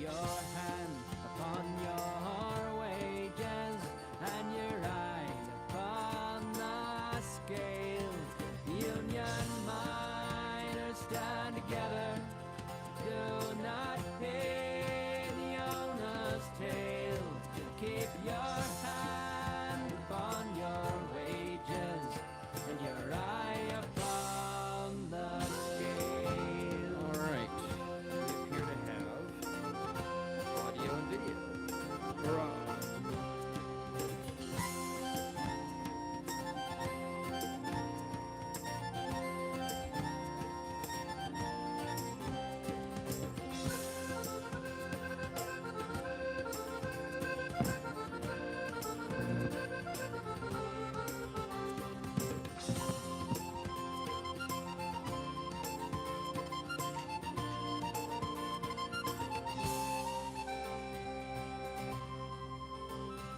your hand upon your wages and your eye upon the scale. Union miners stand together, do not pay the owner's tale. Keep your hand upon your wages and your eye upon the scale. All right, we appear to have audio and video. Hurrah!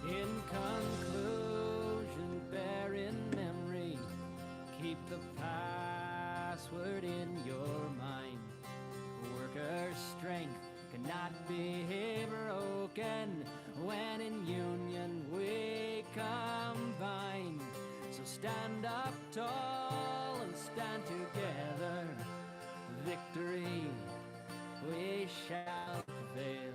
In conclusion, bear in memory, keep the password in your mind. Worker strength cannot be broken when in union we combine. So stand up tall and stand together. Victory we shall prevail.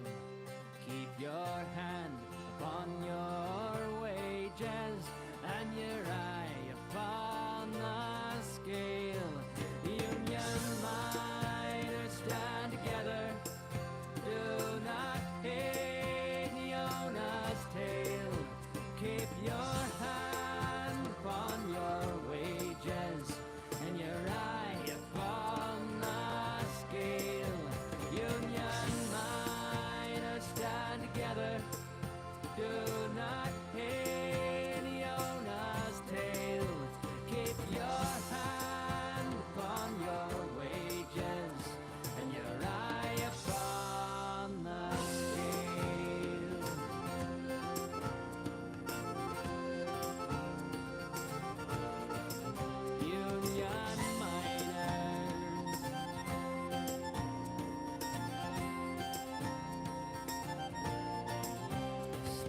Keep your hand upon your wages and your eye upon the scale. Union miners stand together, do not hate the owner's tale. Keep your hand upon your wages and your eye upon the scale. Union miners stand together, do not pay the owner's tale. Keep your hand upon your wages and your eye upon the scale. Union miners,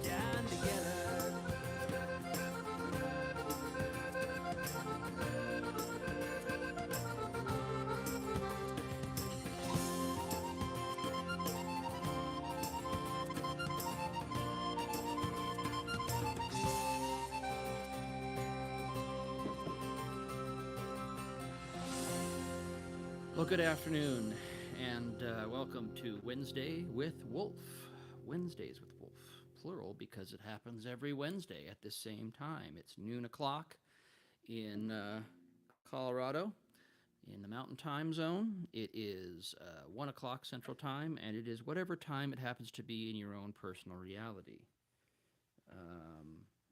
stand together. Well, good afternoon, and welcome to Wednesday with Wolf. Wednesdays with Wolf, plural, because it happens every Wednesday at the same time. It's noon o'clock in Colorado, in the Mountain Time Zone. It is 1 o'clock Central Time, and it is whatever time it happens to be in your own personal reality.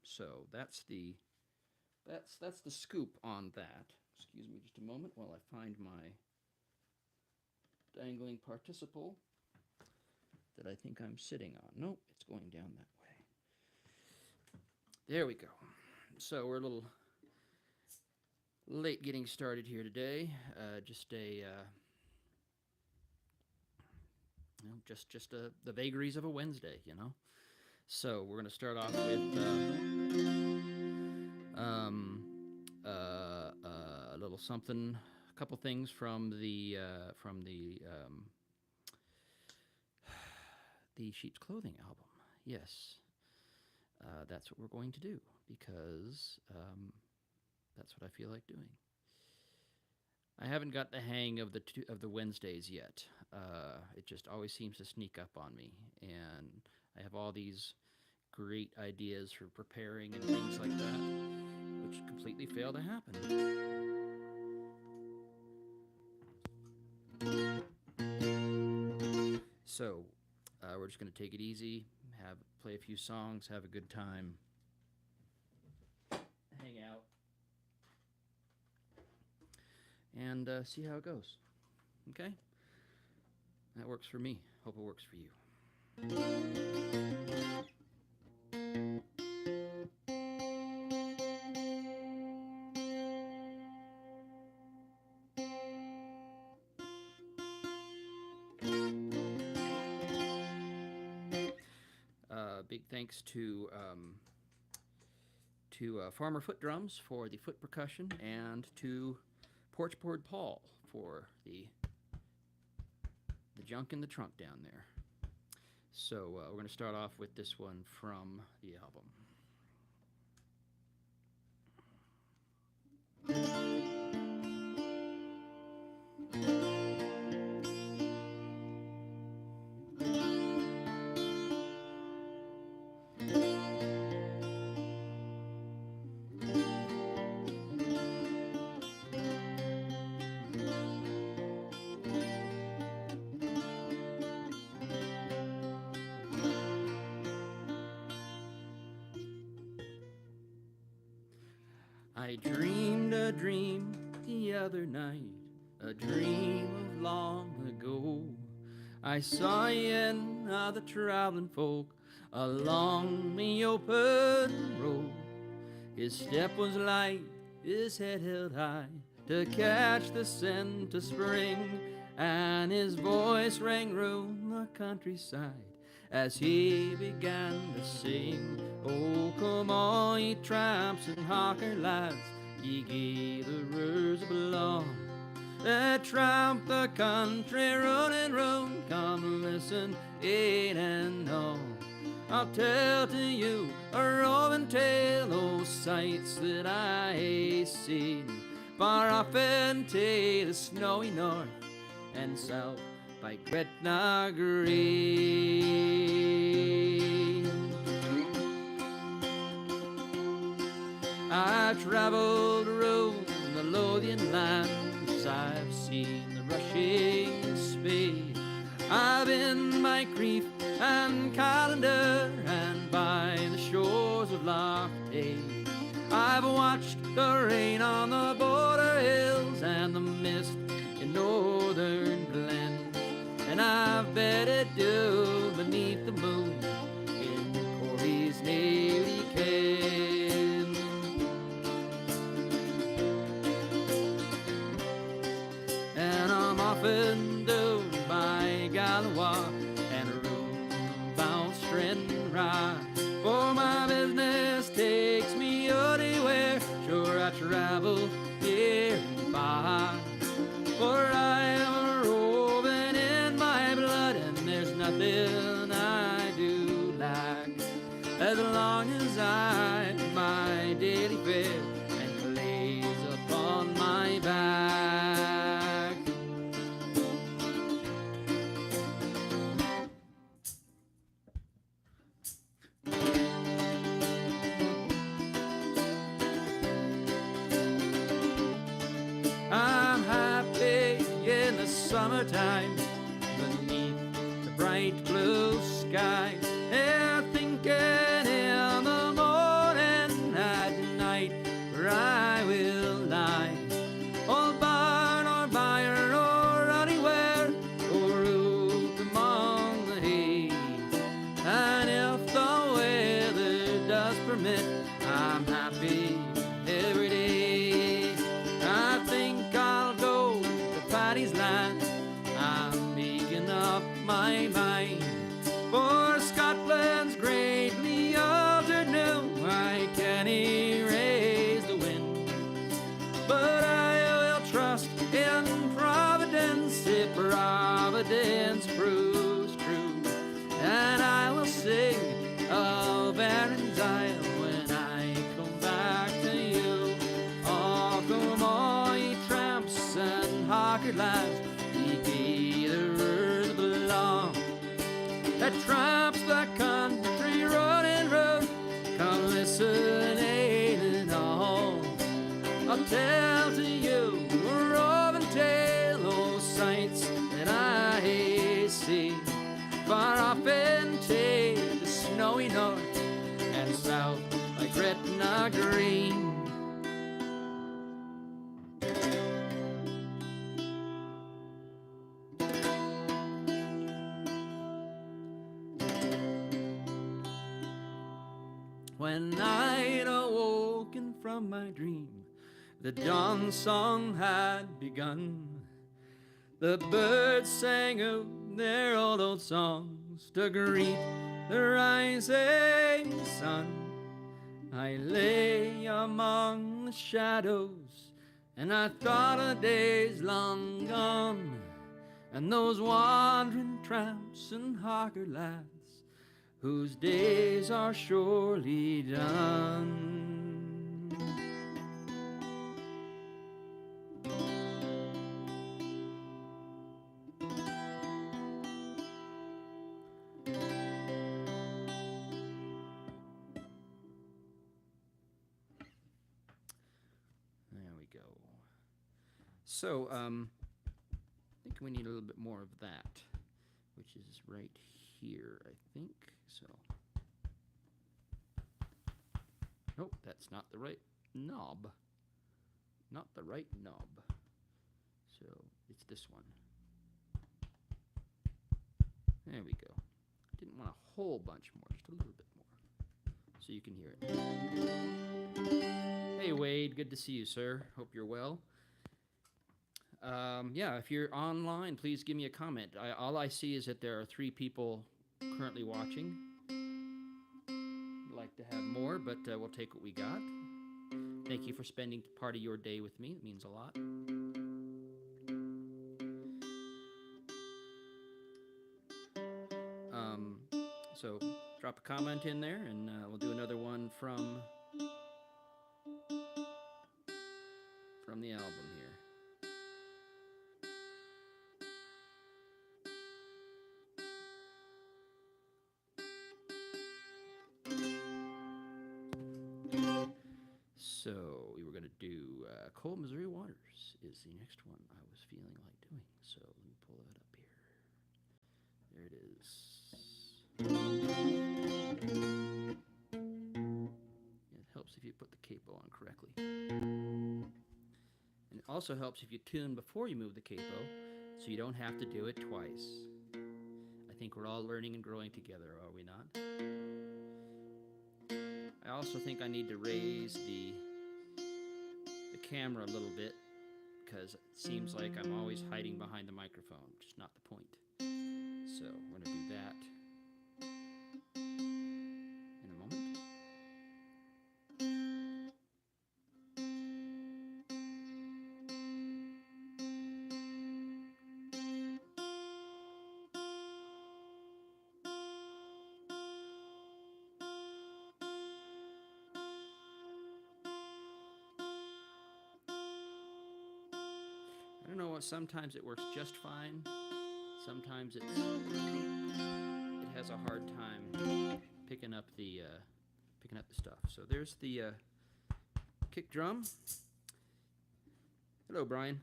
So that's the scoop on that. Excuse me just a moment while I find my dangling participle that I think I'm sitting on. Nope, it's going down that way. There we go. So we're a little late getting started here today. Just the vagaries of a Wednesday, you know. So we're going to start off with a little something. Couple things from the Sheep's Clothing album. Yes, that's what we're going to do because that's what I feel like doing. I haven't got the hang of the Wednesdays yet. It just always seems to sneak up on me, and I have all these great ideas for preparing and things like that, which completely fail to happen. So, we're just going to take it easy, play a few songs, have a good time, hang out, and see how it goes. Okay? That works for me. Hope it works for you. big thanks to Farmer Foot Drums for the foot percussion, and to Porchboard Paul for the junk in the trunk down there. So we're going to start off with this one from the album. I dreamed a dream the other night, a dream of long ago. I saw in other traveling folk along the open road. His step was light, his head held high to catch the scent of spring, and his voice rang round the countryside as he began to sing. Oh, come all ye tramps and hawker lads, ye gatherers belong, that tramp the country round and round, come listen, eight and all. I'll tell to you a roving tale, oh sights that I hae seen, far off into the snowy north and south by Gretna Green. I've traveled around the Lothian lands, I've seen the rushing spade. I've been by Crieff and Callander and by the shores of Loch Tay. I've watched the rain on the border hills and the mist in northern glens, and I've bedded dew beneath the moon in Corey's Navy ken. And I'm often down by Galloway and round about Stranraer, for my business takes me anywhere. Sure, I travel near and far, for I am a roving in my blood, and there's nothing I do lack, as long as I have my daily fare and clothes upon my back. I'm happy in the summertime beneath the bright blue sky, and thinking in the morning at night where I will lie, old barn or byre or anywhere, or out among the hay. And if the weather does permit, I'm happy every day. I think I'll go to Paddy's land, I'm making up my mind, for Scotland's greatly altered now, I can't erase the wind, but I will trust in Providence if Providence proves true, and I will sing of Erin's Isle when I come back to you. Oh, come all ye tramps and hawker lads, ye gatherers belong, that tramps the country road and road, come listen, ain't it all. I'll tell to you a roving tale, oh sights that I hae seen, far off into the snowy north and south by Gretna Green. When I'd awoken from my dream, the dawn song had begun. The birds sang out their old songs to greet the rising sun. I lay among the shadows, and I thought of days long gone, and those wandering tramps and hawker lads, whose days are surely done. There we go. So, I think we need a little bit more of that, which is right here, I think. So, nope, that's not the right knob. Not the right knob. So, it's this one. There we go. Didn't want a whole bunch more, just a little bit more, so you can hear it. Hey Wade, good to see you, sir. Hope you're well. Yeah, if you're online, please give me a comment. All I see is that there are 3 people currently watching. I'd like to have more, but we'll take what we got. Thank you for spending part of your day with me. It means a lot. So drop a comment in there, and we'll do another one from the album here. So we were going to do Cold Missouri Waters is the next one I was feeling like doing. So let me pull that up here. There it is. It helps if you put the capo on correctly. And it also helps if you tune before you move the capo, so you don't have to do it twice. I think we're all learning and growing together, are we not? I also think I need to raise the camera a little bit, because it seems like I'm always hiding behind the microphone, which is not the point. So we're going to do that in a moment. I don't know, sometimes it works just fine. Sometimes it has a hard time picking up the stuff. So there's the kick drum. Hello, Brian.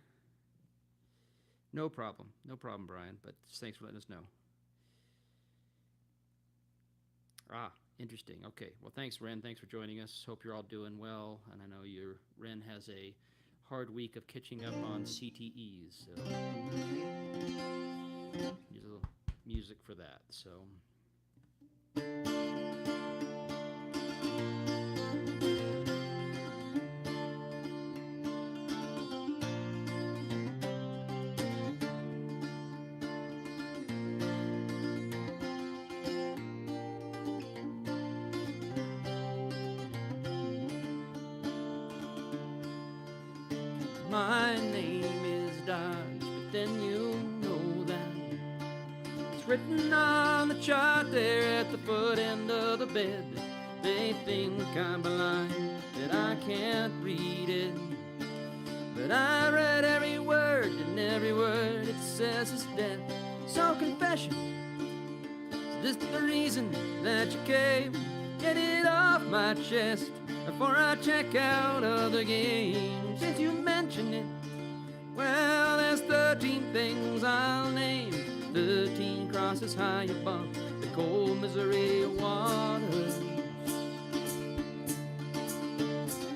No problem, Brian. But thanks for letting us know. Ah, interesting. Okay. Well, thanks, Ren. Thanks for joining us. Hope you're all doing well. And I know Ren has a hard week of catching up on CTEs. So use a little music for that. So. My name is Dodge, but then you know that it's written on the chart there at the foot end of the bed. They think I'm blind, that I can't read it, but I read every word, and every word it says is dead. So confession, is this the reason that you came? Get it off my chest before I check out other games. Since you mentioned it, well, there's 13 things I'll name. 13 crosses high above the cold Missouri waters.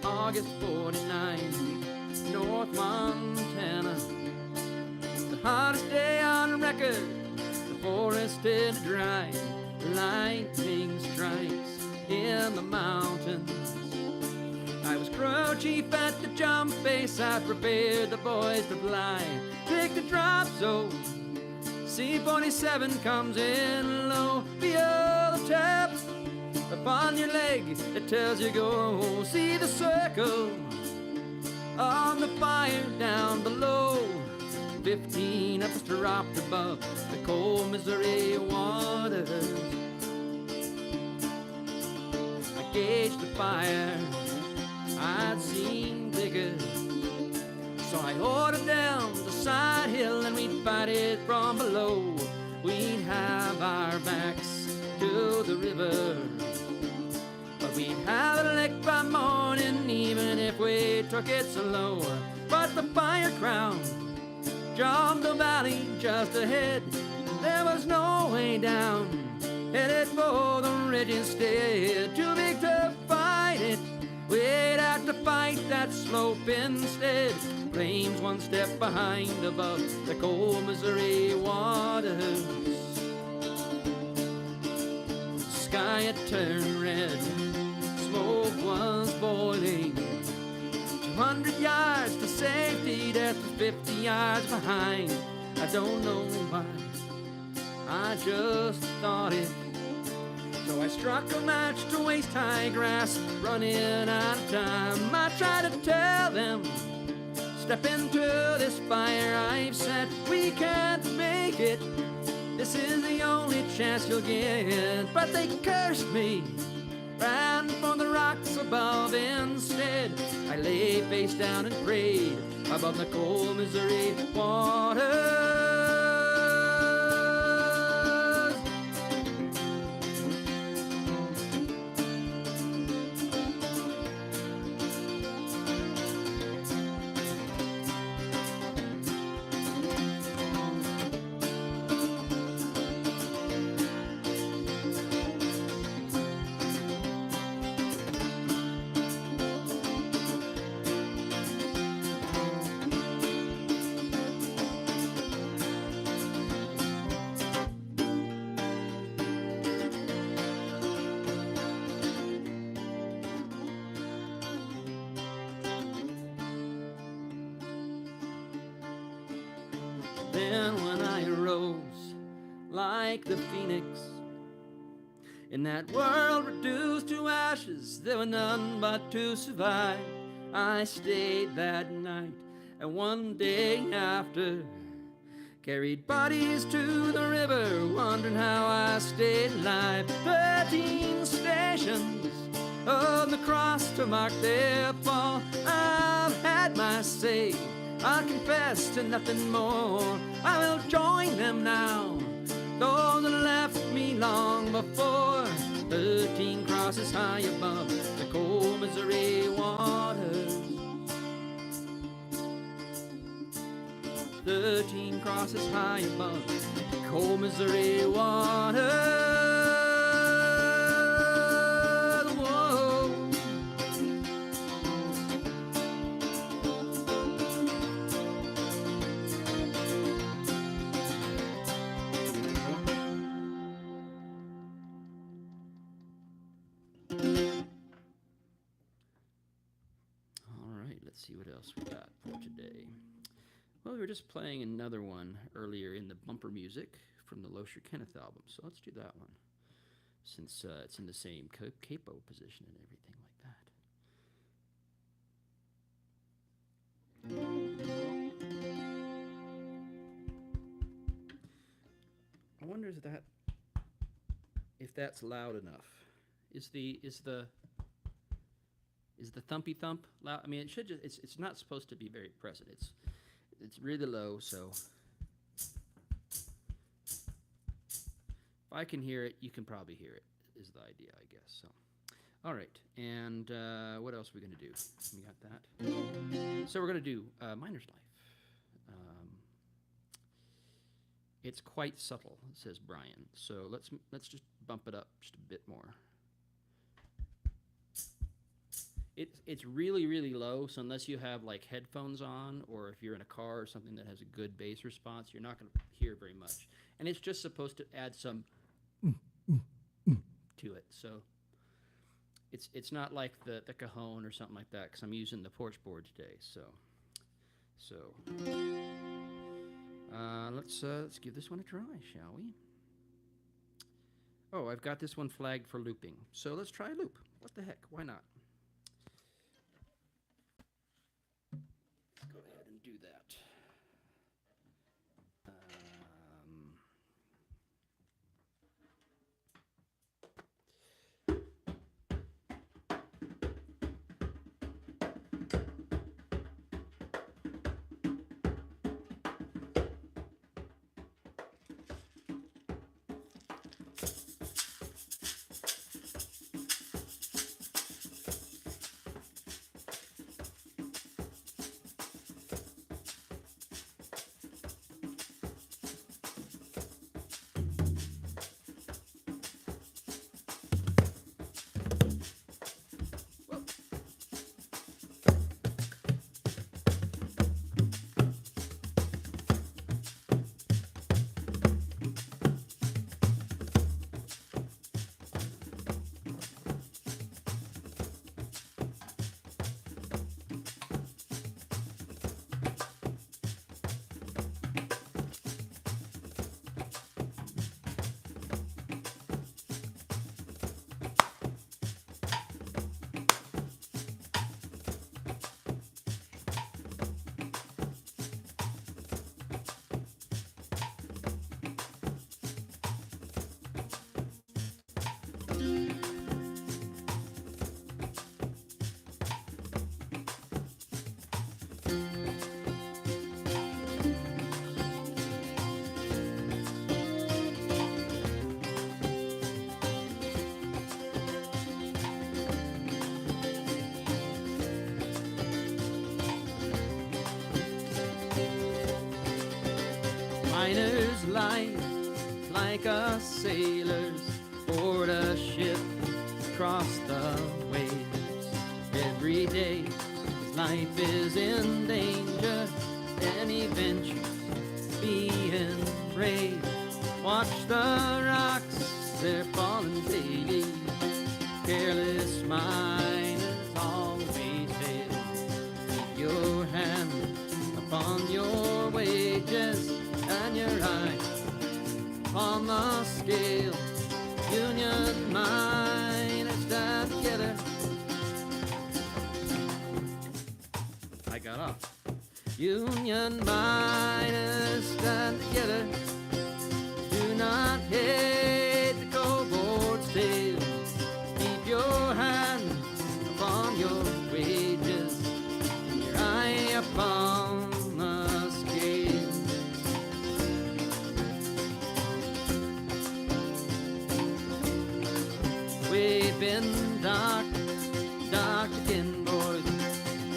August 49, North Montana. The hottest day on record. The forest is dry. Lightning strikes in the mountains. I was crew chief at the jump base. I prepared the boys to fly. Pick the drop zone. C-47 comes in low. Feel the your leg that tells you go. See the circle on the fire down below. 15 ups dropped above the cold Missouri waters. I gauged the fire I'd seen bigger, so I ordered down the side hill and we'd fight it from below. We'd have our backs to the river, but we'd have it licked by morning even if we took it slow. But the fire crown jogged the valley just ahead. There was no way down, headed for the ridge instead. Too big to fight it, we'd have to fight that slope instead. Flames one step behind above the cold Missouri waters. Sky had turned red, smoke was boiling. 200 yards to safety, death was 50 yards behind. I don't know why, I just thought it. So I struck a match to waist high grass, running out of time. I tried to tell them, step into this fire I've set. We can't make it, this is the only chance you'll get. But they cursed me, ran for the rocks above instead. I lay face down and prayed above the cold Missouri waters. Then when I arose like the phoenix, in that world reduced to ashes, there were none but to survive. I stayed that night, and one day after, carried bodies to the river, wondering how I stayed alive. 13 stations on the cross to mark their fall. I've had my say, I'll confess to nothing more. I will join them now, those that left me long before. 13 crosses high above the cold Missouri waters. 13 crosses high above the cold Missouri waters. Whoa. Let's see what else we got for today. Well, we were just playing another one earlier in the bumper music from the Losher Kenneth album, so let's do that one, since it's in the same capo position and everything like that. I wonder if that's loud enough. Is the thumpy thump loud? I mean, it should just, it's not supposed to be very present. It's really low, so if I can hear it, you can probably hear it, is the idea, I guess. So, all right, and what else are we going to do? We got that. So we're going to do Miner's Life. It's quite subtle, says Brian. So let's just bump it up just a bit more. It's really, really low, so unless you have like headphones on, or if you're in a car or something that has a good bass response, you're not going to hear very much. And it's just supposed to add some to it. So it's not like the cajon or something like that, because I'm using the porch board today. So let's give this one a try, shall we? Oh, I've got this one flagged for looping. So let's try a loop. What the heck? Why not? Let's go ahead and do that. Miner's life, like a sailor's board a ship across the waves. Every day his life is in danger, and he ventures being brave. Watch the rocks, they're falling daily. Careless miners always fail. Keep your hand upon your wages and your eye on the scale. Union miners stand together. I got off. Union miners stand together. Do not hate the cold-board's tail. Keep your hand upon your wages and your eye upon the scale. We've been dark again, boys.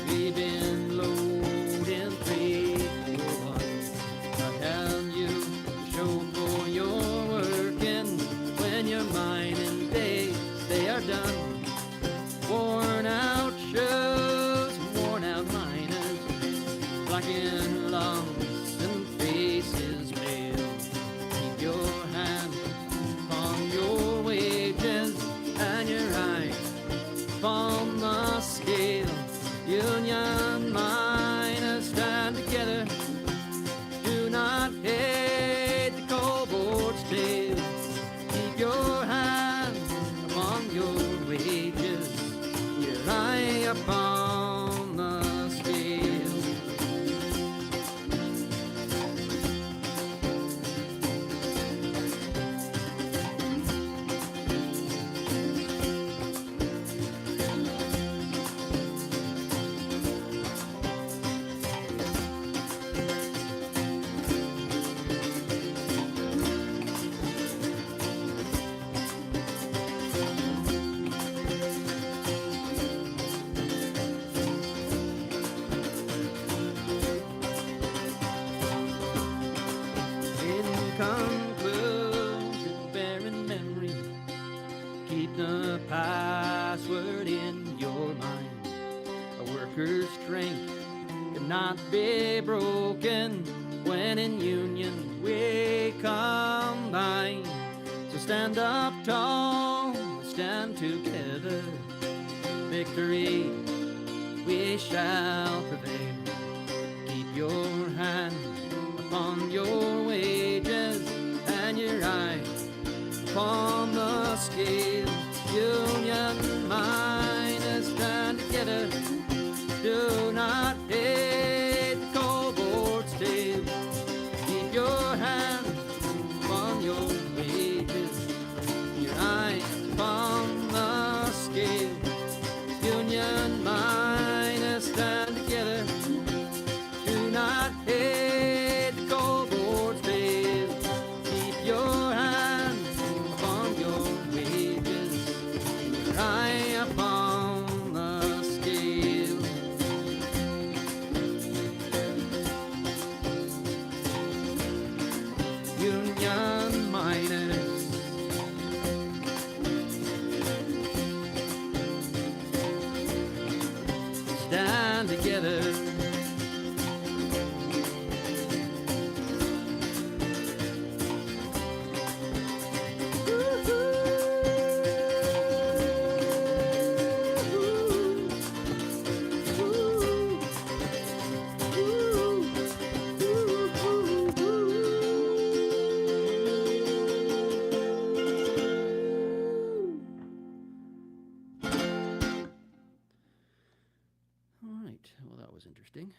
We've been loading 341. But have you show for your working when your mining days they are done? Worn out shoes, worn out miners, blackened lungs and faces pale. Keep your hand upon your wages and your eye upon the scale. Union miners stand together. Do not hate the cold-board's tail. Keep your hand upon your wages, your eye upon the scale. In conclusion, bear in memory, keep the password in your mind. A worker's strength cannot be broken when in union we combine. So stand up tall, stand together. Victory we shall prevail. Keep your hand upon your wages and your eye upon the scale. Union miners stand together. Do not hate the cold board's tail. Keep your hand on your wages, your eye upon the scale. Union miners stand together. Do not hate the cold board's tail. Keep your hand upon your wages, your eye upon the scale. Union miners, stand together. All right, well, that was interesting.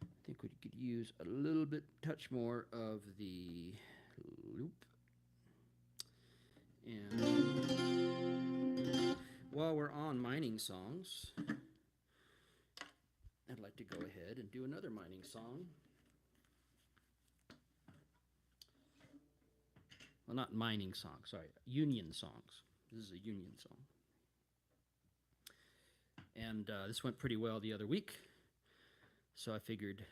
I think we could use a little bit, touch more of the loop. And while we're on mining songs, I'd like to go ahead and do another mining song. Well, not mining song, sorry, union songs. This is a union song. And this went pretty well the other week, so I figured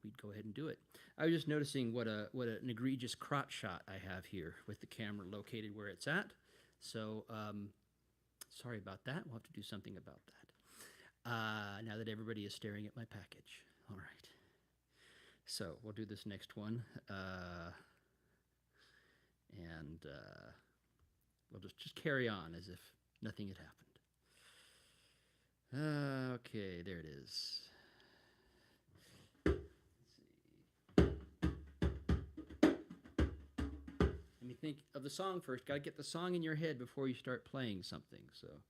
we'd go ahead and do it. I was just noticing what an egregious crotch shot I have here with the camera located where it's at. So sorry about that. We'll have to do something about that. Now that everybody is staring at my package. All right. So we'll do this next one. And we'll just carry on as if nothing had happened. Okay, there it is. Let's see. Let me think of the song first. Got to get the song in your head before you start playing something. So.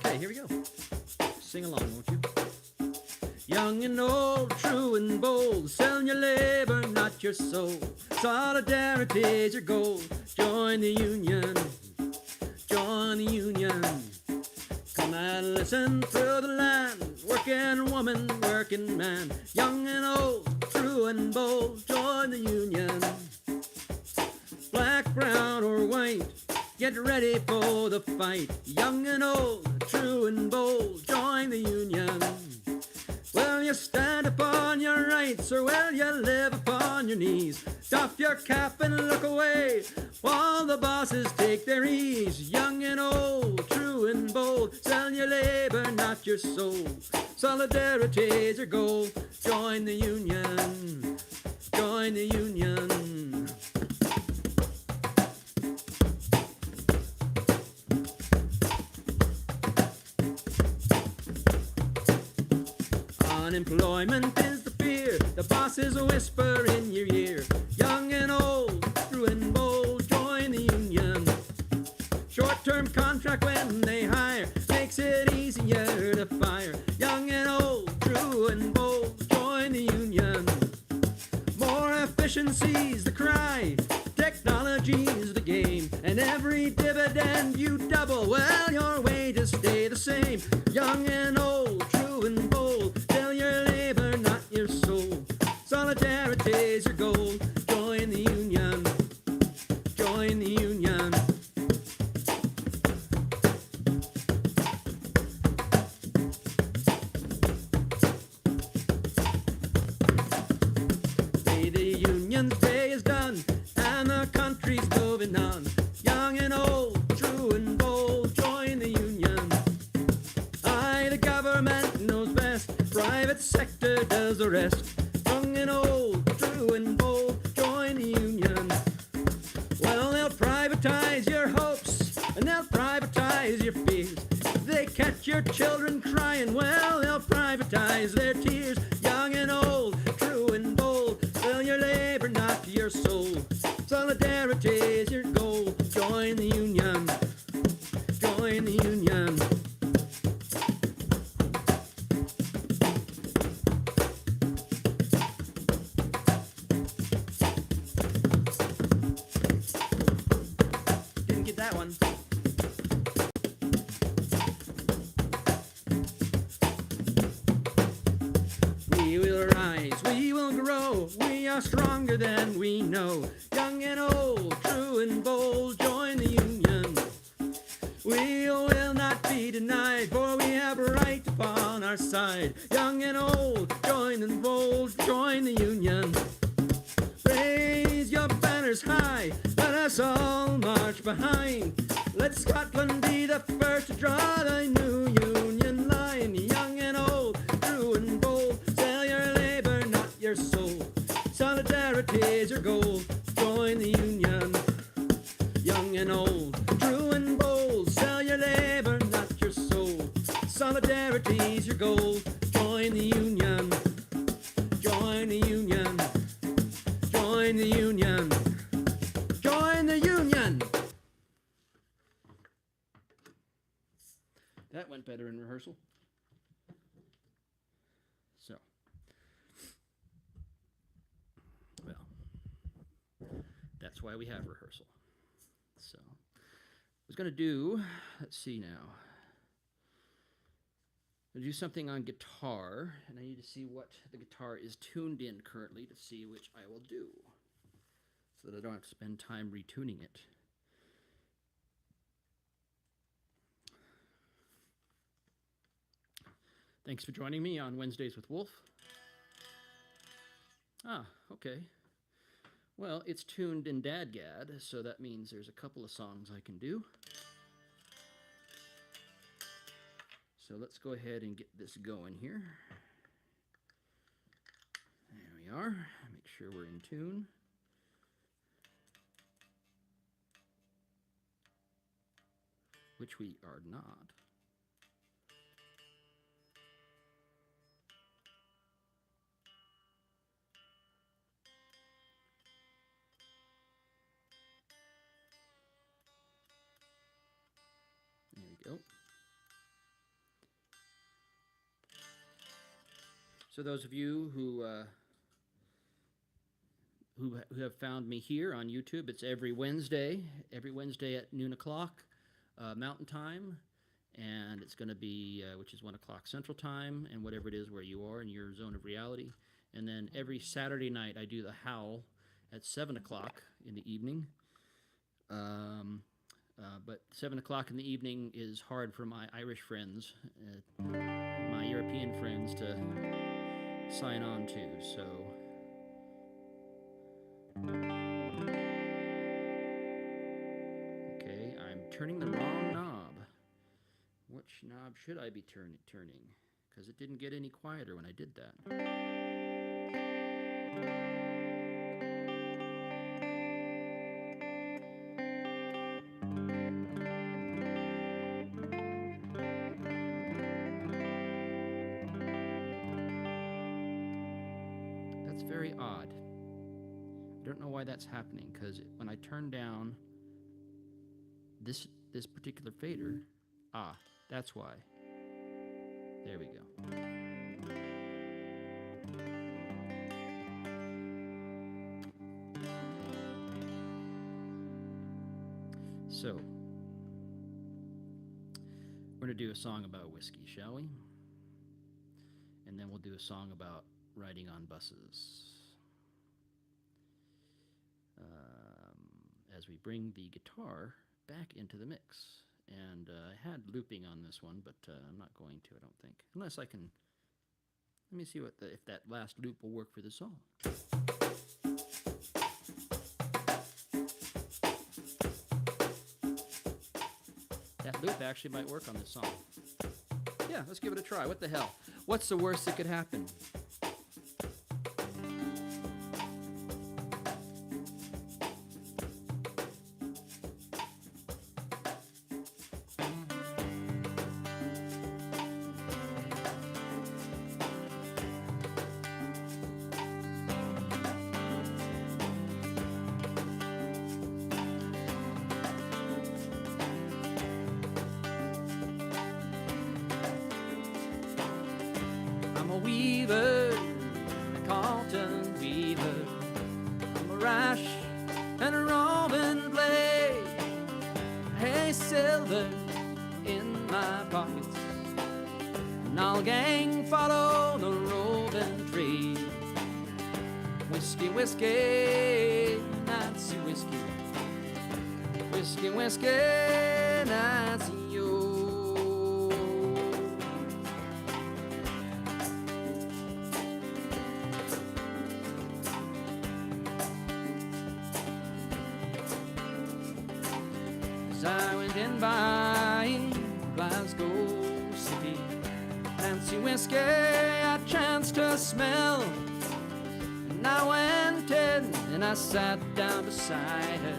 Okay, here we go. Sing along, won't you? Young and old, true and bold, selling your labor, not your soul. Solidarity's your goal. Join the union. Join the union. Come and listen through the land. Working woman, working man. Young and old, true and bold, join the union. Black, brown, or white, get ready for the fight. Young and old, true and bold, join the union. Will you stand upon your rights, or will you live upon your knees? Doff your cap and look away while the bosses take their ease. Young and old, true and bold, sell your labor, not your soul. Solidarity's your goal, join the union. join the union. Unemployment is the fear, the bosses whisper in your ear. Young and old, true and bold, join the union. Short-term contract when they hire makes it easier to fire. Young and old, true and bold, join the union. More efficiency's the cry, technology's the game, and every dividend you double, well, your wages stay the same. Young and old, true and bold, sell your labor, not your soul. Solidarity's your goal. Join the union. Join the union. Say the union's day is done and the country's moving on. Young and old, true and bold, join the union. Aye, the government knows best, private sector does the rest. Young and old, true and bold, join the union. Well, they'll privatize your hopes and they'll privatize your fears. They catch your children crying, well, they'll privatize their tears. Young and old, true and bold, sell your labor, not your soul. Solidarity is your goal. Join the union. Join the union. Didn't get that one. We will rise, we will grow, we are stronger than we know. Young and old, true and bold, join the union. We will not be denied, for we have right upon our side. Young and old, join and bold, join the union. Raise your banners high, let us all march behind. Let Scotland be the first to draw the new union line. Young and old, true and bold, sell your labor, not your soul. Solidarity is your goal. Join the union. Young and old, true and bold, sell your labor, not your soul. Solidarity is your goal. Join the union. Join the union. Join the union. Join the union. That went better in rehearsal. So, well, that's why we have rehearsal. So, I was going to do, let's see now. I'm going to do something on guitar, and I need to see what the guitar is tuned in currently to see which I will do, so that I don't have to spend time retuning it. Thanks for joining me on Wednesdays with Wolf. Ah, okay. Well, it's tuned in Dadgad, so that means there's a couple of songs I can do. So let's go ahead and get this going here. There we are. Make sure we're in tune. Which we are not. There we go. So those of you who have found me here on YouTube, it's every Wednesday at noon o'clock Mountain Time, and it's going to be which is 1 o'clock Central Time, and whatever it is where you are in your zone of reality. And then every Saturday night I do the Howl at 7 o'clock in the evening. But 7 o'clock in the evening is hard for my Irish friends, my European friends to sign on to, so okay, I'm turning the wrong knob. Which knob should I be turning? Because it didn't get any quieter when I did that. very odd. I don't know why that's happening, because when I turn down this particular fader, that's why. There we go. So, we're going to do a song about whiskey, shall we? And then we'll do a song about riding on buses. As we bring the guitar back into the mix. And I had looping on this one, but I'm not going to, I don't think. Unless I can... Let me see if that last loop will work for the song. That loop actually might work on this song. Yeah, let's give it a try. What the hell? What's the worst that could happen? I'm a weaver, a Carlton weaver. I'm a rash and a robin blade. Hey, silver in my pockets, and I'll gang follow the roving trade. Whiskey, whiskey, Nancy whiskey. Whiskey, whiskey, Nancy. I went in by Glasgow City, Nancy whiskey I chanced to smell, and I went in and I sat down beside her.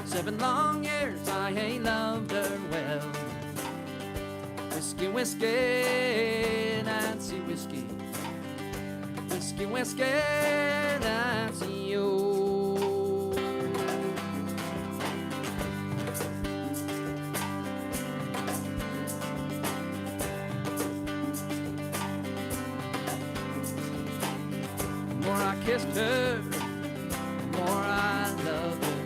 7 long years I ain't loved her well. Whiskey, whiskey, Nancy whiskey. Whiskey, whiskey, Nancy, oh. Kissed her, the more I loved her.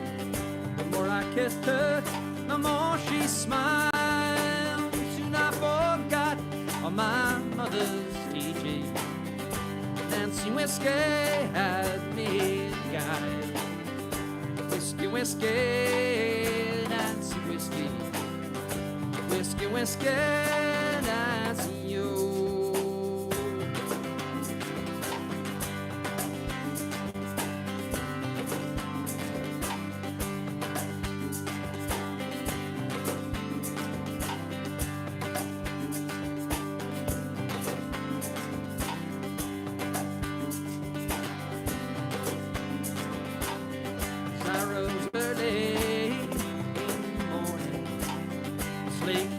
The more I kissed her, the more she smiled. Soon I forgot all my mother's teaching. Nancy whiskey had me guide. Whiskey, whiskey, Nancy whiskey. Whiskey, whiskey, Nancy, you.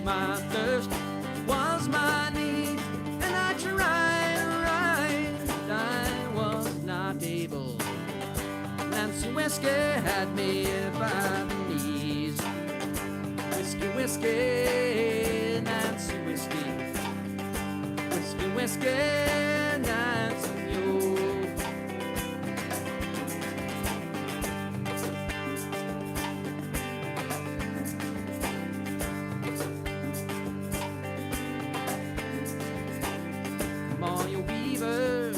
My thirst was my need, and I tried to ride, but I was not able. Nancy whiskey had me by the knees. Whiskey, whiskey, Nancy whiskey. Whiskey, whiskey, Nancy, yo. All you weavers,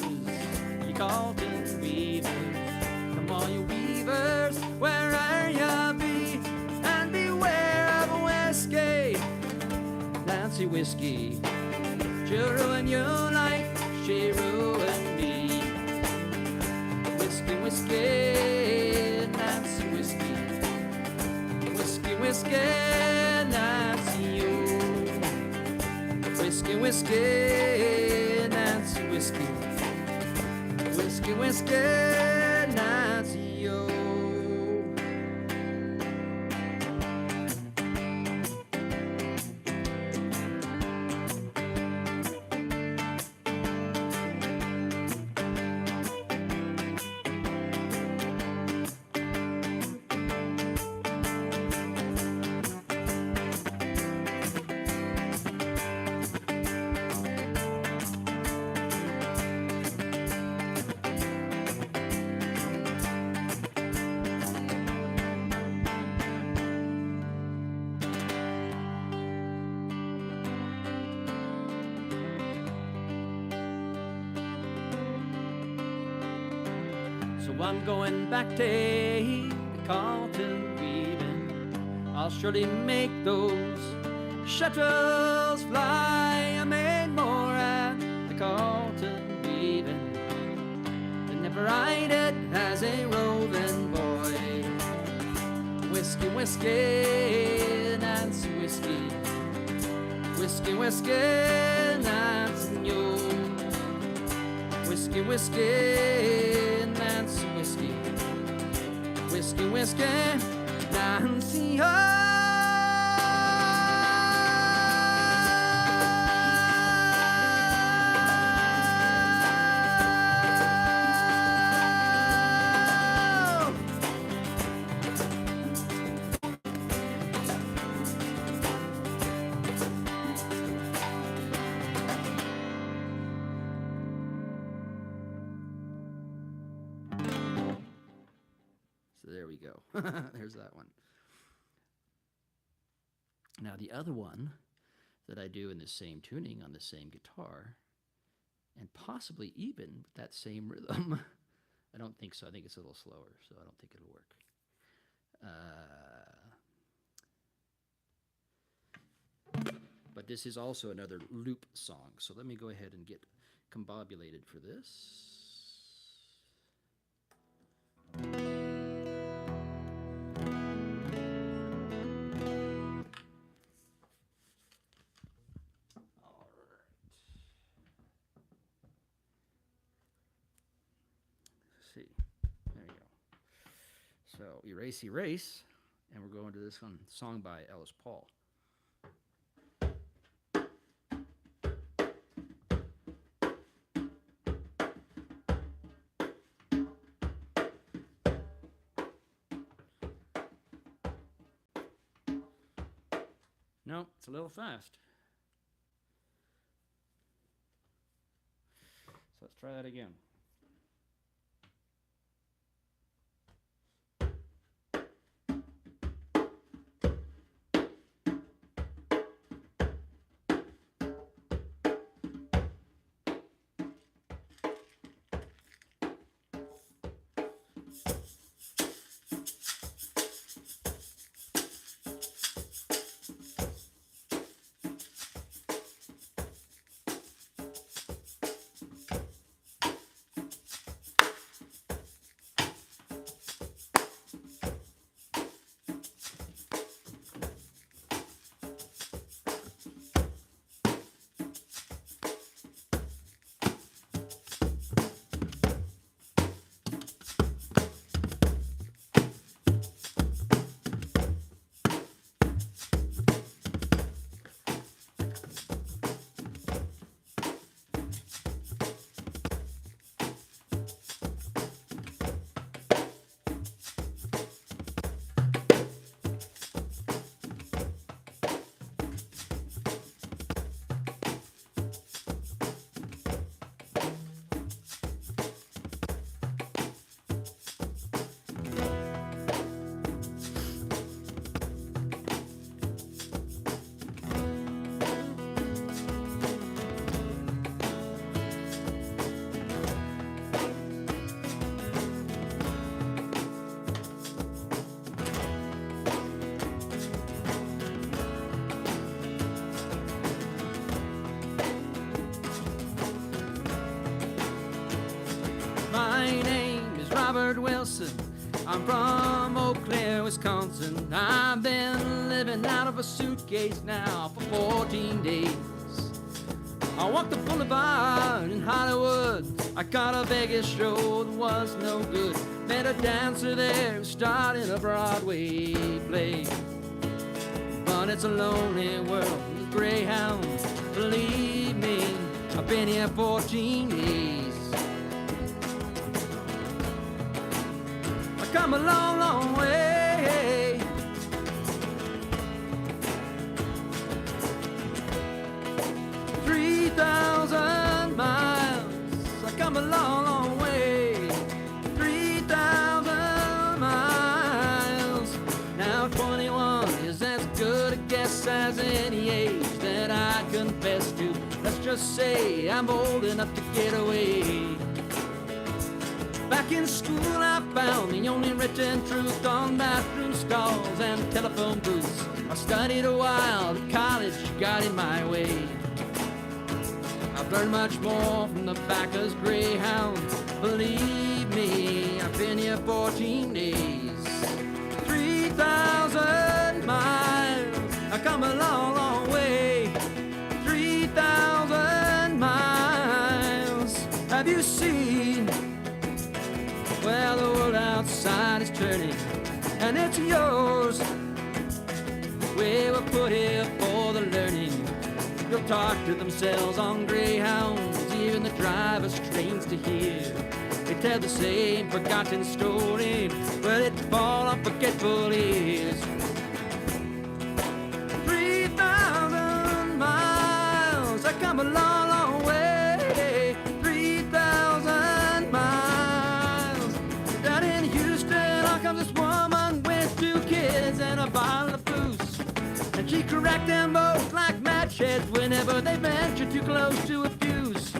you Carlton weavers. Come on, you weavers, where'er you be, and beware of whiskey, Nancy whiskey. She'll ruin you like she ruined me. Whiskey, whiskey, Nancy whiskey. Whiskey, whiskey, Nancy, you. Whiskey, whiskey, Nancy whiskey. Whiskey, whiskey, Nancy, yo. I'm going back to cotton weaving. I'll surely make those shuttles fly. I made more at the cotton weaving than ever I did as a roving boy. Whiskey, whiskey, Nancy whiskey. Whiskey, whiskey, Nancy you. Whiskey, whiskey, Nancy whiskey. Whiskey, whiskey, Nancy So there we go. There's that one. Now the other one that I do in the same tuning on the same guitar, and possibly even with that same rhythm. I don't think so. I think it's a little slower, so I don't think it'll work. But this is also another loop song. So let me go ahead and get combobulated for this. There you go. So erase, erase, and we're going to this one, song by Ellis Paul. No, it's a little fast. So let's try that again. Wilson. I'm from Eau Claire, Wisconsin. I've been living out of a suitcase now for 14 days. I walked the boulevard in Hollywood. I caught a Vegas show that was no good. Met a dancer there who starred in a Broadway play. But it's a lonely world with Greyhounds. Believe me, I've been here 14 days. Come a long, long way. $3,000 miles. I come a long, long way. 3,000 miles. Now 21 is as good a guess as any age that I confess to. Let's just say I'm old enough to get away. Back Back in school I found the only written truth on bathroom stalls and telephone booths. I studied a while, but college got in my way. I've learned much more from the backers Greyhounds. Believe me, I've been here 14 days. 3,000 miles, I've come a long, long way. 3,000 miles, have you seen? Well, the world outside is turning, and it's yours. We were put here for the learning. They'll talk to themselves on Greyhounds, even the driver's trains to hear. They tell the same forgotten story, but it fall on forgetful ears. 3,000 miles, I come a long, long way. 3,000 miles. Down in Houston, here comes this woman with 2 kids and a bottle of booze. And she cracked them both like match heads whenever they ventured too close to a fuse.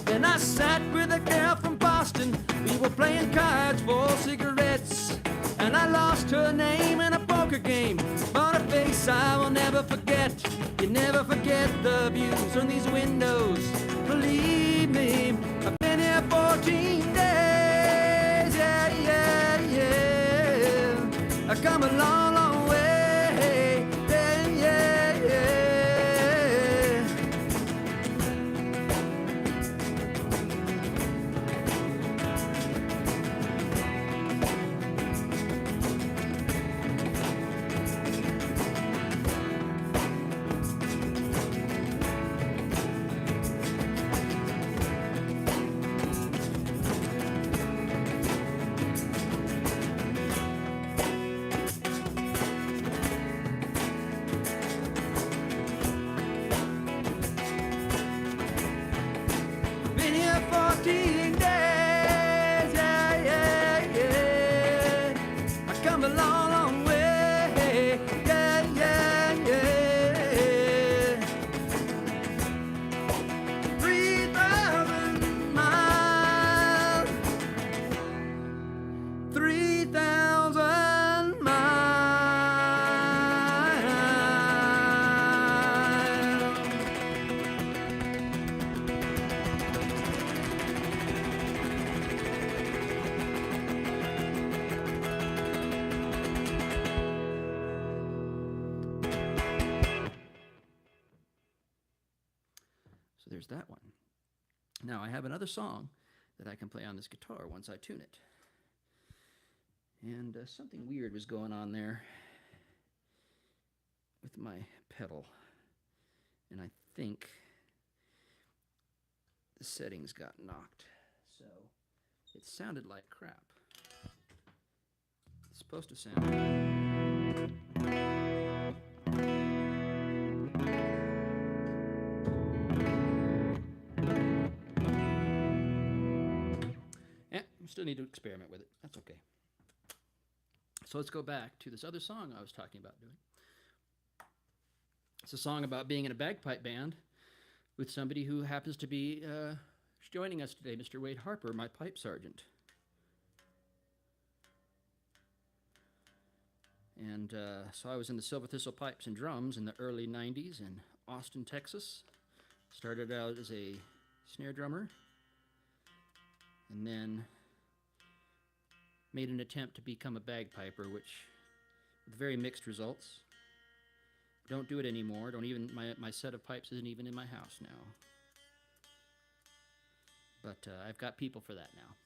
Then I sat with a girl from Boston. We were playing cards for cigarettes, and I lost her name in a poker game. But a face I will never forget. You never forget the views from these windows. Believe me, I've been here 14 days. Yeah, yeah, yeah. I come a long, long way. Yeah, yeah, yeah. Been here 14 days, yeah, yeah, yeah. I come a long, long way, yeah, yeah, yeah. 3,000 miles, 3,000 miles. So there's that one. Now I have another song that I can play on this guitar once I tune it. And something weird was going on there with my pedal. And I think the settings got knocked. So it sounded like crap. It's supposed to sound. Still need to experiment with it. That's okay. So let's go back to this other song I was talking about doing. It's a song about being in a bagpipe band with somebody who happens to be joining us today, Mr. Wade Harper, my pipe sergeant. And so I was in the Silver Thistle Pipes and Drums in the early 90s in Austin, Texas. Started out as a snare drummer, and then made an attempt to become a bagpiper, which with very mixed results. Don't do it anymore. Don't even my set of pipes isn't even in my house now. But I've got people for that now.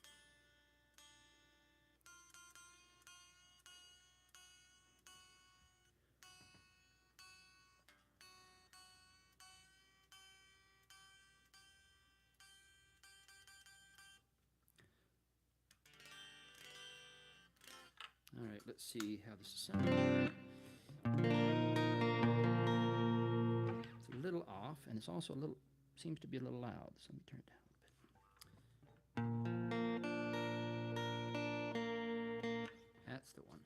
All right, let's see how this is sounding. It's a little off, and it's also a little, seems to be a little loud. So let me turn it down a bit. That's the one.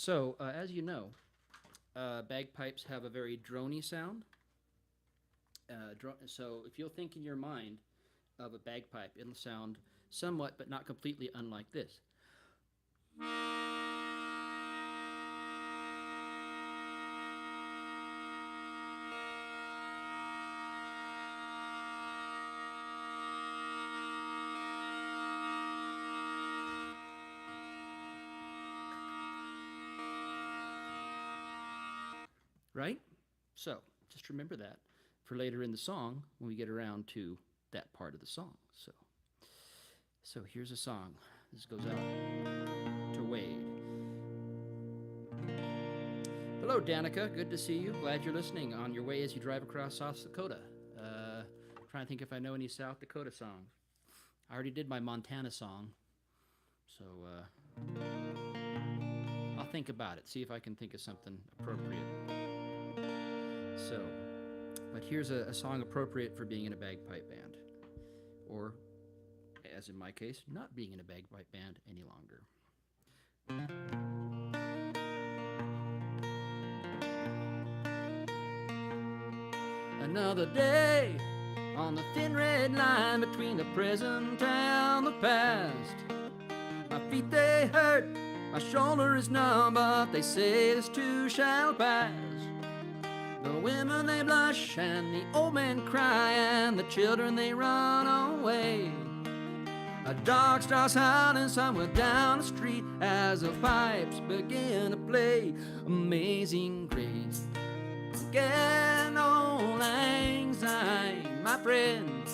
So, as you know, bagpipes have a very drony sound. So, if you'll think in your mind of a bagpipe, it'll sound somewhat, but not completely unlike this. Right? So, just remember that for later in the song when we get around to that part of the song. So here's a song. This goes out to Wade. Hello, Danica. Good to see you. Glad you're listening on your way as you drive across South Dakota. Trying to think if I know any South Dakota songs. I already did my Montana song, so I'll think about it. See if I can think of something appropriate. So, but here's a song appropriate for being in a bagpipe band, or, as in my case, not being in a bagpipe band any longer. Another day on the thin red line between the present and the past. My feet they hurt, my shoulder is numb, but they say this too shall pass. The women they blush and the old men cry and the children they run away. A dog starts howling somewhere down the street as the pipes begin to play Amazing Grace. Get old lang syne, my friend,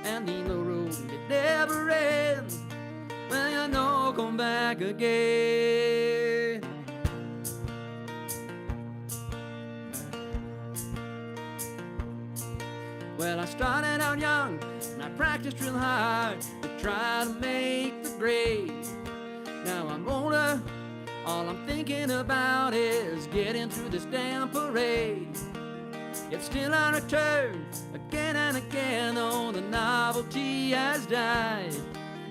and the low road it never ends. Well, you know, come back again. Well, I started out young and I practiced real hard to try to make the grade. Now I'm older, all I'm thinking about is getting through this damn parade. Yet still I return again and again, though the novelty has died.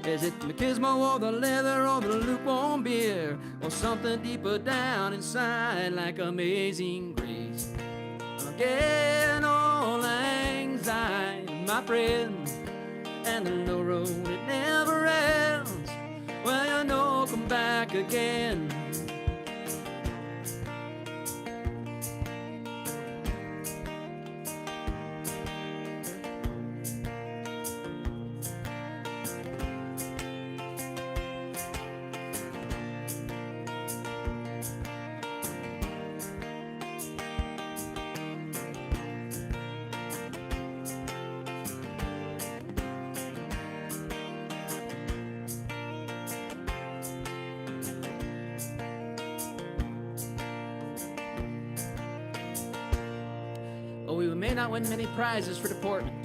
Is it the machismo or the leather or the lukewarm beer, or something deeper down inside like Amazing Grace? Again, old lang syne, my friend, and the low road it never ends. Well, you know, come back again. Oh, we may not win many prizes for deportment,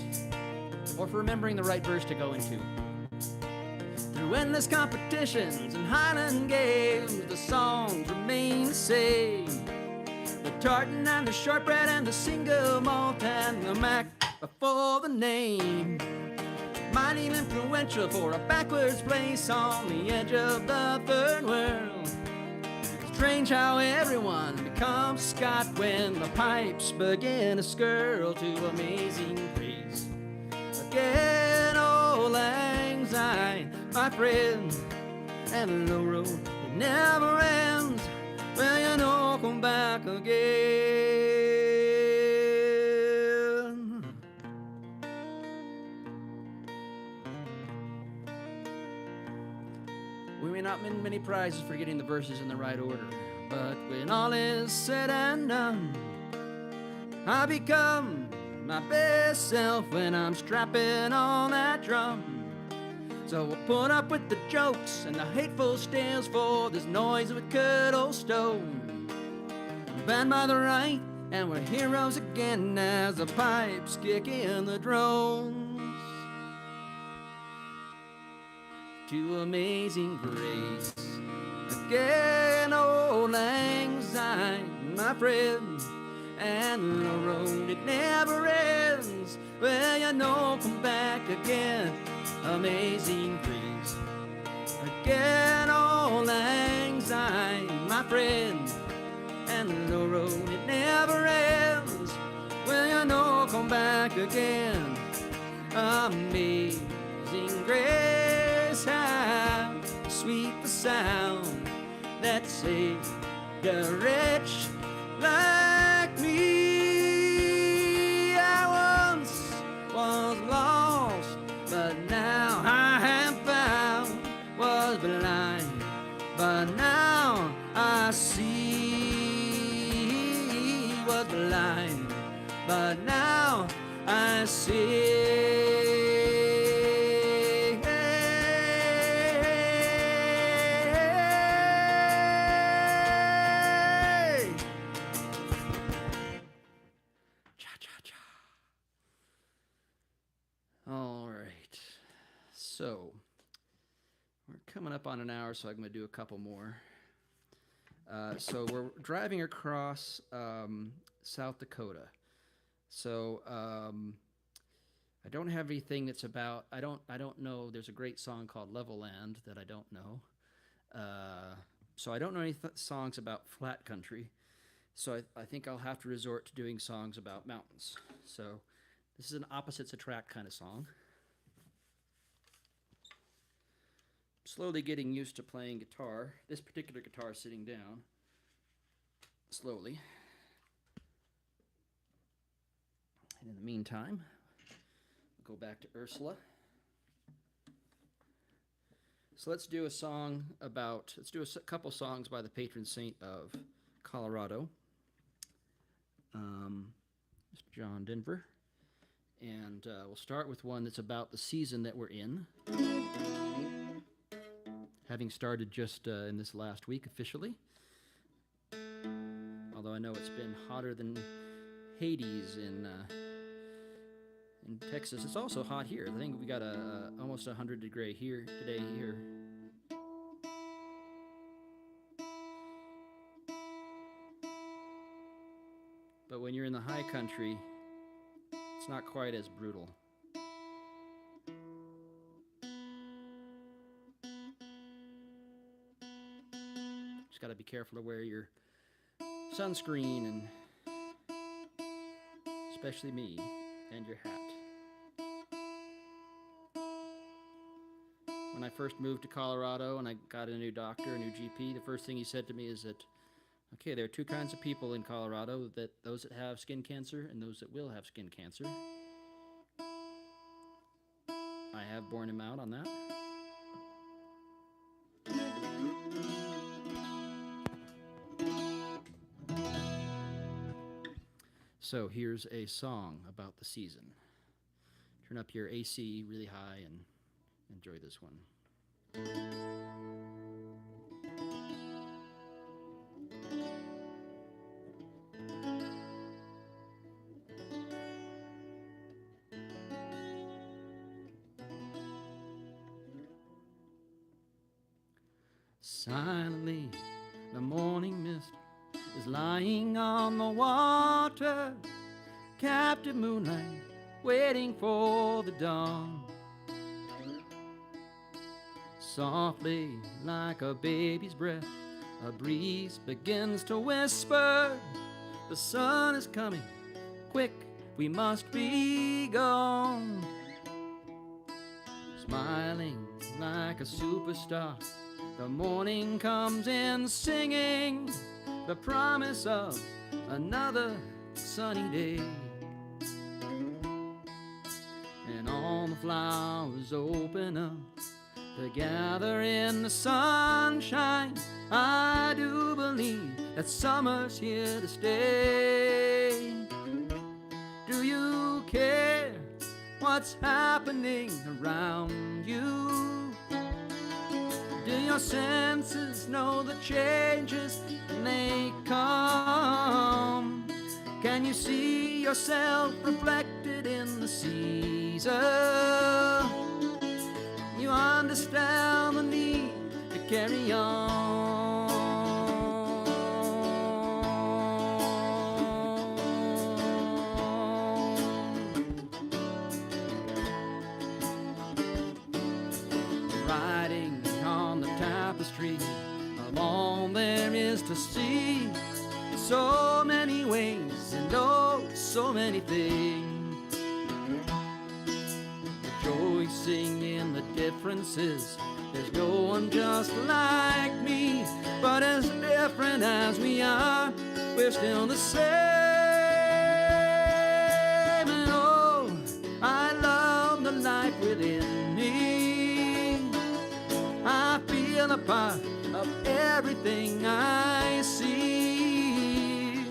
or for remembering the right verse to go into. Through endless competitions and Highland games, the songs remain the same. The tartan and the shortbread and the single malt and the Mac before the name. Mighty influential for a backwards place on the edge of the third world. Strange how everyone becomes Scot when the pipes begin to skirl to Amazing Grace. Again, old lang syne, my friend, and the low road it never ends. Well, you know, come back again. We may not win many prizes for getting the verses in the right order, but when all is said and done, I become my best self when I'm strapping on that drum. So we'll put up with the jokes and the hateful stares, for this noise would cut old stone. Band by the right, and we're heroes again as the pipes kick in the drones. To Amazing Grace. Again, old lang syne, my friend, and the road it never ends. Well, you know, come back again, Amazing Grace. Get old anxiety, my friend, and the road it never ends. Will you know come back again? Amazing grace, how sweet the sound that saved a wretch like me. I once was lost, but now I am found. Was blind, but now I see. Was blind, but now I see. Cha-cha-cha. All right. So, we're coming up on an hour, so I'm going to do a couple more. So we're driving across South Dakota. So I don't have anything that's about. I don't know. There's a great song called Level Land that I don't know. So I don't know any songs about flat country. So I think I'll have to resort to doing songs about mountains. So this is an opposites attract kind of song. Slowly getting used to playing guitar. This particular guitar is sitting down. Slowly. And in the meantime, we'll go back to Ursula. So let's do a couple songs by the patron saint of Colorado, Mr. John Denver. And we'll start with one that's about the season that we're in. Having started just in this last week officially. Although I know it's been hotter than Hades in Texas. It's also hot here. I think we got almost 100 degree here today here. But when you're in the high country, it's not quite as brutal. Just got to be careful to wear your sunscreen, and especially me, and your hat. When I first moved to Colorado and I got a new doctor, a new GP, the first thing he said to me is that, okay, there are two kinds of people in Colorado, that those that have skin cancer and those that will have skin cancer. I have borne him out on that. So here's a song about the season. Turn up your AC really high and enjoy this one. Silently, the morning mist is lying on the water, captive moonlight waiting for the dawn. Softly, like a baby's breath, a breeze begins to whisper, the sun is coming, quick, we must be gone. Smiling like a superstar, the morning comes in singing the promise of another sunny day. And all the flowers open up to gather in the sunshine. I do believe that summer's here to stay. Do you care what's happening around you? Do your senses know the changes may come? Can you see yourself reflected in the season? You understand the need to carry on. Riding on tapestry of all there is to see. So many ways and oh, so many things. Rejoicing in the differences. There's no one just like me, but as different as we are, we're still the same. And oh, I love the life within me. I feel a part of everything I see.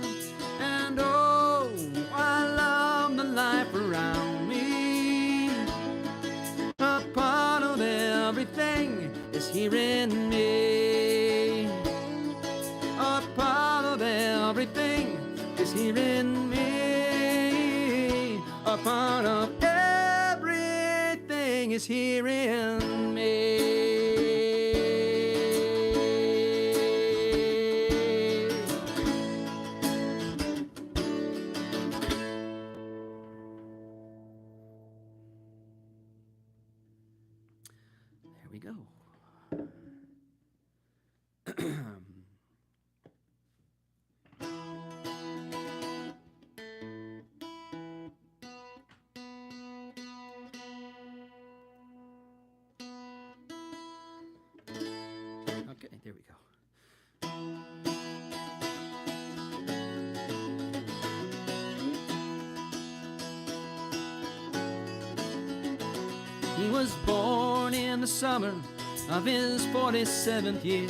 And oh, I love the life around me. A part of everything is here in me. A part of everything is here in me. A part of everything is here in me. There we go. Okay, there we go. He was born in the summer of his 47th year,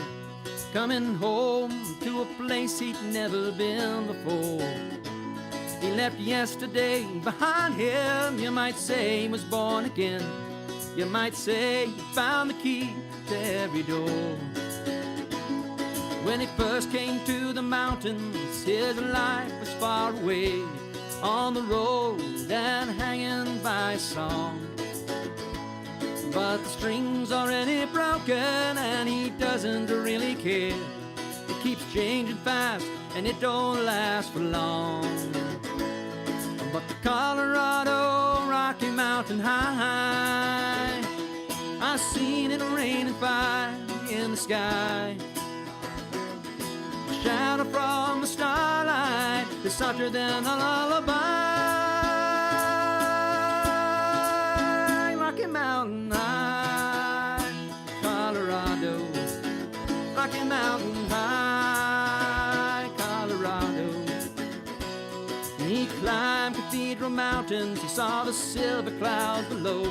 coming home to a place he'd never been before. He left yesterday behind him. You might say he was born again. You might say he found the key to every door. When he first came to the mountains, his life was far away, on the road and hanging by a song. But the string's already broken and he doesn't really care. It keeps changing fast and it don't last for long. But the Colorado Rocky Mountain High, I seen it rain and fire in the sky. A shadow from the starlight is softer than a lullaby. Rocky Mountain High, Colorado. Rocky Mountain High, Colorado. He climbed Cathedral Mountains. He saw the silver clouds below.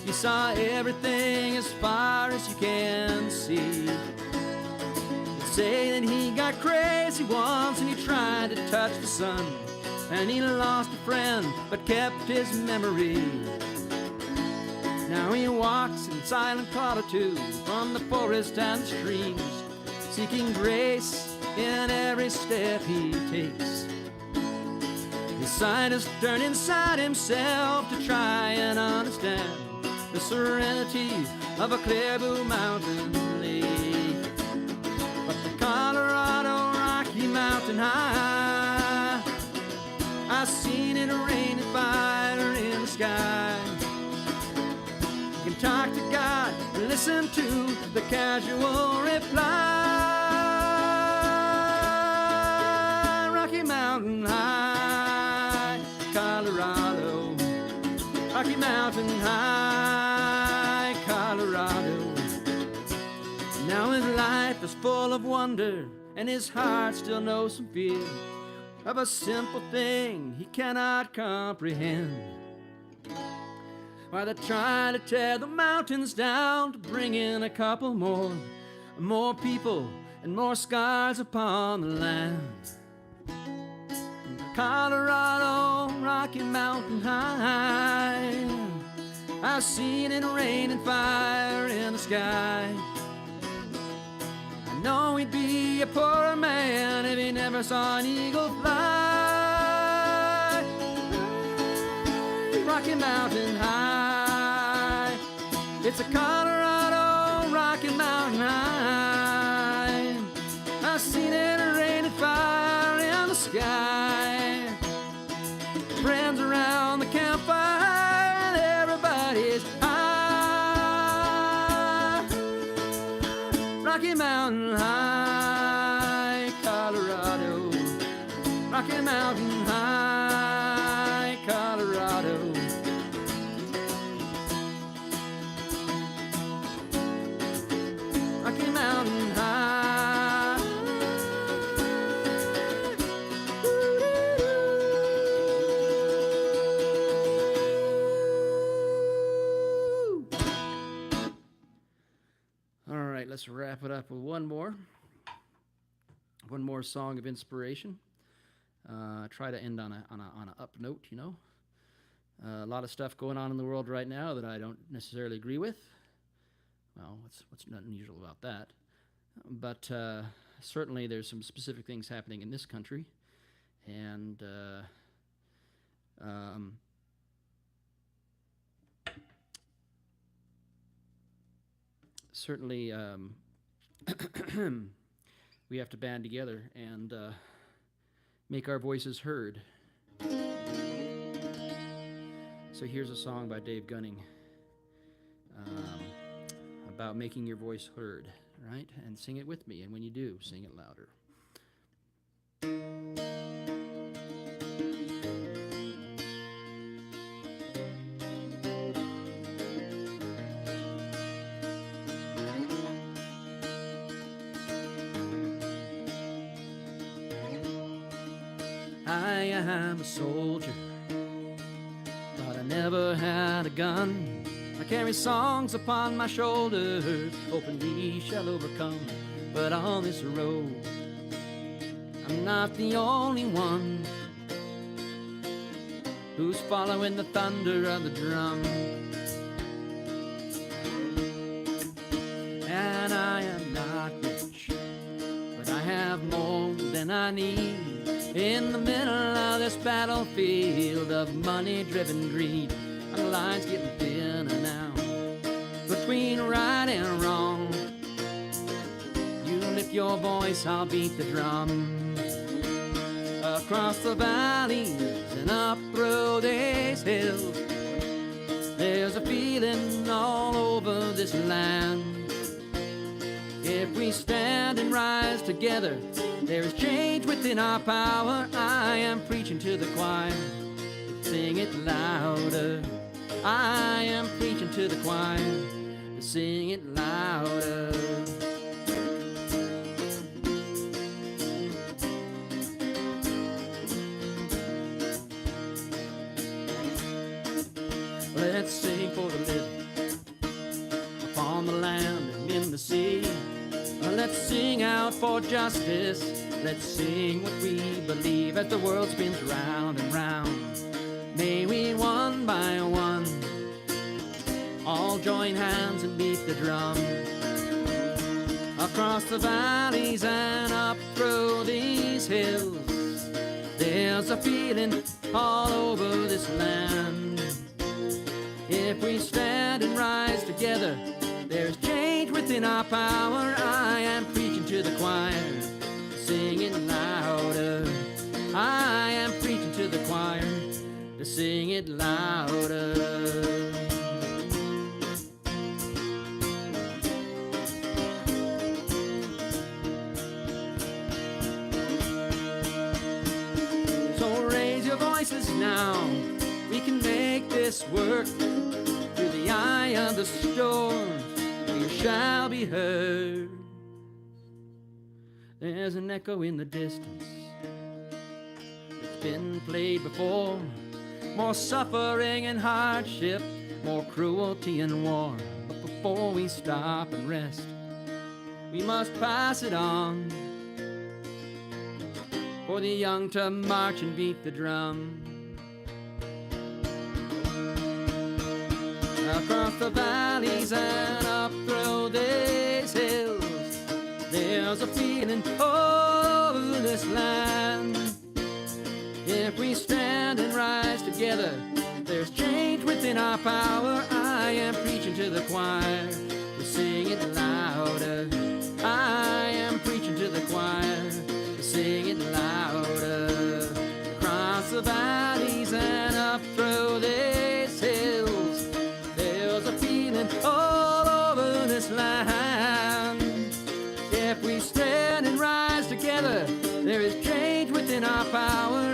He saw everything as far as you can see. They say that he got crazy once and he tried to touch the sun, and he lost a friend but kept his memory. Now he walks in silent solitude from the forest and the streams, seeking grace in every step he takes. His sight has turned inside himself to try and understand the serenity of a clear blue mountain lake. But the Colorado Rocky Mountain High, I seen it rain and fire in the sky. You can talk to God and listen to the casual reply. Rocky Mountain High, Colorado. Rocky Mountain High, Colorado. Now his life is full of wonder, and his heart still knows some fear of a simple thing he cannot comprehend. Why they try to tear the mountains down to bring in a couple more people and more scars upon the land. Colorado Rocky Mountain High, I've seen it rain and fire in the sky. I know he'd be a poor man if he never saw an eagle fly. Rocky Mountain High, it's a Colorado Rocky Mountain High. I've seen it rain and fire in the sky. Friends around the campfire and everybody's high. Rocky Rocky Mountain High, Colorado. Rocky Mountain High. All right, let's wrap it up with one more song of inspiration. Try to end on a up note, you know. A lot of stuff going on in the world right now that I don't necessarily agree with. Well, what's not unusual about that? But certainly there's some specific things happening in this country, and certainly we have to band together and make our voices heard. So here's a song by Dave Gunning about making your voice heard, right? And sing it with me, and when you do, sing it louder. I am a soldier, but I never had a gun. I carry songs upon my shoulders, hoping we shall overcome. But on this road, I'm not the only one who's following the thunder of the drum. And I am not rich, but I have more than I need. In the middle of this battlefield of money-driven greed, the line's getting thinner now between right and wrong. You lift your voice, I'll beat the drum. Across the valleys and up through these hills, there's a feeling all over this land. If we stand and rise together, there is change within our power. I am preaching to the choir, sing it louder. I am preaching to the choir, sing it louder. Let's sing for the living upon the land and in the sea. Let's sing out for justice. Let's sing what we believe as the world spins round and round. May we one by one all join hands and beat the drum. Across the valleys and up through these hills, there's a feeling all over this land. If we stand and rise together, there's change within our power. I am preaching to the choir, sing it louder. I am preaching to the choir, to sing it louder. So raise your voices now, we can make this work. Through the eye of the storm, you shall be heard. There's an echo in the distance, it's been played before. More suffering and hardship, more cruelty and war. But before we stop and rest, we must pass it on, for the young to march and beat the drum. Across the valleys and up through these hills, there's a feeling all over this land. If we stand and rise together, there's change within our power. I am preaching to the choir, to sing it louder. I am preaching to the choir, to sing it louder. Across the valleys and up through these hills, there's a feeling all over this land. If we stand and rise together, there is change within our power.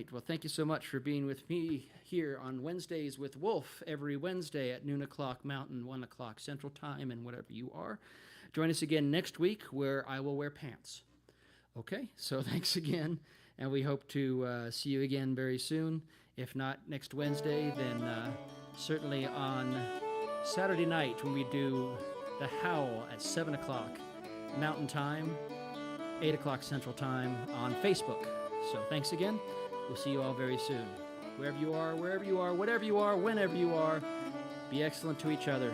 right. Well, thank you so much for being with me here on Wednesdays with Wolf every Wednesday at noon o'clock Mountain, 1 o'clock Central Time, and whatever you are. Join us again next week where I will wear pants. Okay, so thanks again, and we hope to see you again very soon. If not next Wednesday, then certainly on Saturday night when we do The Howl at 7 o'clock Mountain Time, 8 o'clock Central Time on Facebook. So thanks again. We'll see you all very soon. Wherever you are, wherever you are, whatever you are, whenever you are, be excellent to each other.